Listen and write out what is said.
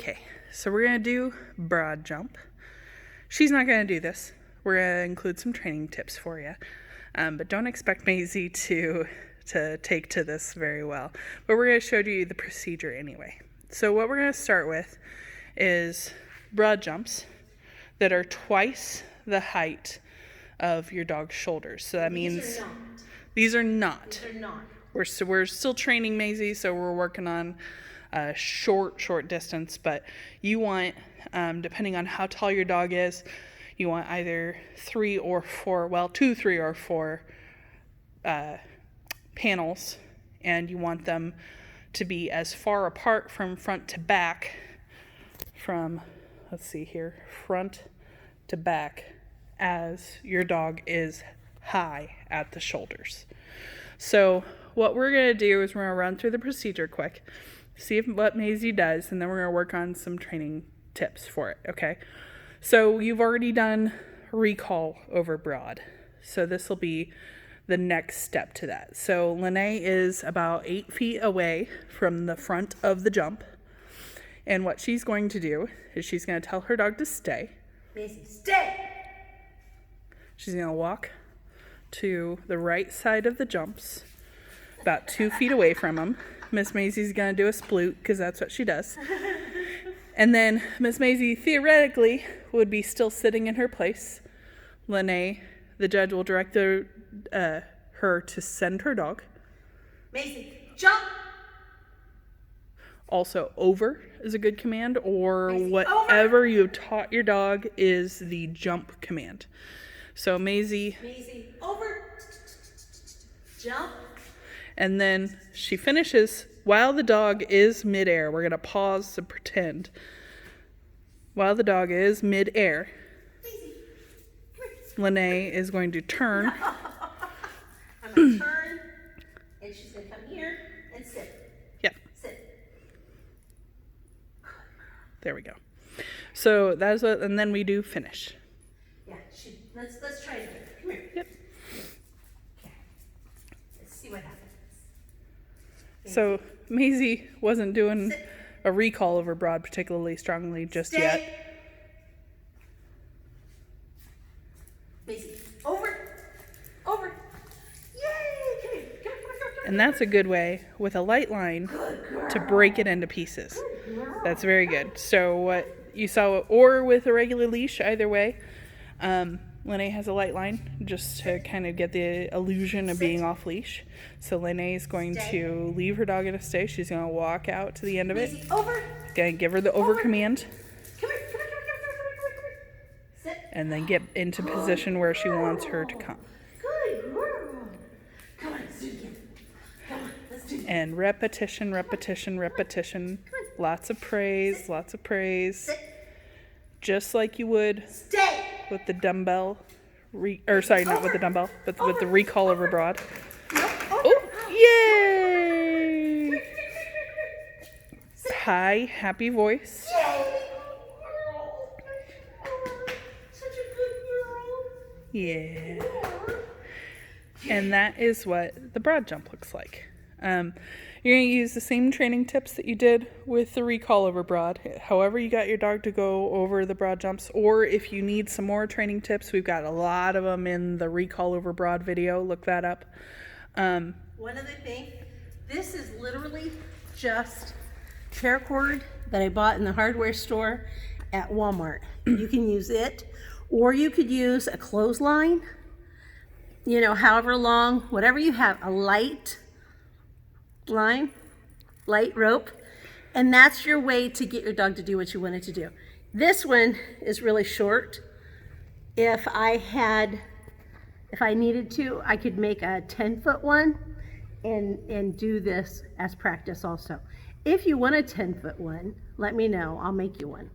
Okay, so we're going to do broad jump. She's not going to do this. We're going to include some training tips for you. But don't expect Maisie to take to this very well. But we're going to show you the procedure anyway. So what we're going to start with is broad jumps that are twice the height of your dog's shoulders. So that means these are not. We're still training Maisie, so we're working on a short distance, but you want, depending on how tall your dog is, you want either 3 or 4, well, 2, 3, or 4 panels, and you want them to be as far apart from front to back, from, let's see here, front to back, as your dog is high at the shoulders. So what we're going to do is we're going to run through the procedure quick, see what Maisie does, and then we're going to work on some training tips for it, okay? So you've already done recall over broad. So this will be the next step to that. So Lene is about 8 feet away from the front of the jump. And what she's going to do is she's going to tell her dog to stay. Maisie, stay! She's going to walk to the right side of the jumps, about 2 feet away from them. Miss Maisie's going to do a sploot because that's what she does. And then Miss Maisie theoretically would be still sitting in her place. Lene, the judge, will direct her to send her dog. Maisie, jump! Also, over is a good command, or Maisie, whatever over. you've taught your dog is the jump command. So Maisie, over, jump. and then she finishes while the dog is midair. We're going to pause to pretend. While the dog is midair, Lene is going to turn. I'm going to turn, and she's going to come here and sit. Yep. Sit. There we go. So that's what, and then we do finish. Yeah, let's try it again. Come here. Yep. Okay. Let's see what happens. So Maisie wasn't doing Sit. a recall over broad particularly strongly just Stay. yet. Maisie, over. Yay! Come here. Come on. And that's a good way with a light line to break it into pieces. That's very good. So what you saw, or with a regular leash, either way, Lene has a light line just to kind of get the illusion of being off leash. So Lene is going to leave her dog in a stay. She's going to walk out to the end of it. Maisie, over. Going to give her the over command. Come here. Sit. And then get into position where she wants her to come. Good girl. Come on, let's do it again. Come on, let's do it. And repetition. Lots of praise. Sit. Just like you would Stay. with the dumbbell. Not with the dumbbell, but with the recall over broad. Oh, yay! High, happy voice. Yay. Such a good Yeah. And that is what the broad jump looks like. You're going to use the same training tips that you did with the recall over broad. However you got your dog to go over the broad jumps, or if you need some more training tips, we've got a lot of them in the recall over broad video. Look that up. One other thing, this is literally just paracord that I bought in the hardware store at Walmart. You can use it, or you could use a clothesline, however long, whatever you have, a light line, light rope, and that's your way to get your dog to do what you want it to do. This one is really short. If I needed to, I could make a 10-foot one and do this as practice also. If you want a 10-foot one, let me know. I'll make you one.